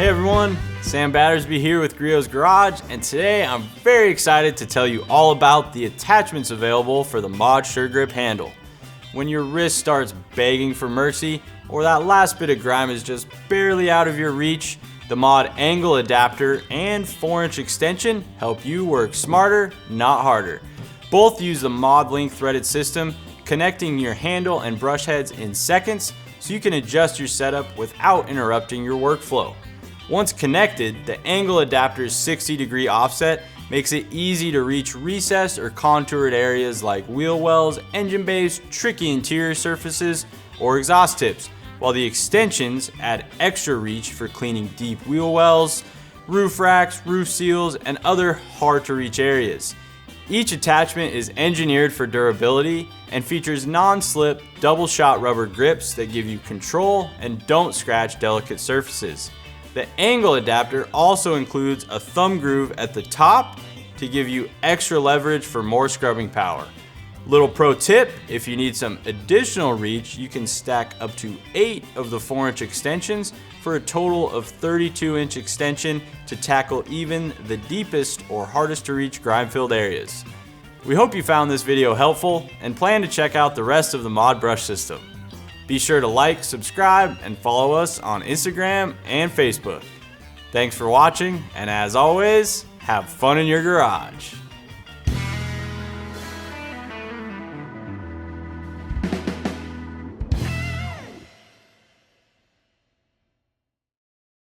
Hey everyone, Sam Battersby here with Griot's Garage, and today I'm very excited to tell you all about the attachments available for the Mod Sure Grip handle. When your wrist starts begging for mercy, or that last bit of grime is just barely out of your reach, the Mod angle adapter and 4-inch extension help you work smarter, not harder. Both use the Mod Link threaded system, connecting your handle and brush heads in seconds so you can adjust your setup without interrupting your workflow. Once connected, the angle adapter's 60-degree offset makes it easy to reach recessed or contoured areas like wheel wells, engine bays, tricky interior surfaces, or exhaust tips, while the extensions add extra reach for cleaning deep wheel wells, roof racks, roof seals, and other hard-to-reach areas. Each attachment is engineered for durability and features non-slip, double-shot rubber grips that give you control and don't scratch delicate surfaces. The angle adapter also includes a thumb groove at the top to give you extra leverage for more scrubbing power. Little pro tip, if you need some additional reach, you can stack up to 8 of the 4-inch extensions for a total of 32-inch extension to tackle even the deepest or hardest to reach grime-filled areas. We hope you found this video helpful and plan to check out the rest of the Mod Brush system. Be sure to like, subscribe, and follow us on Instagram and Facebook. Thanks for watching, and as always, have fun in your garage.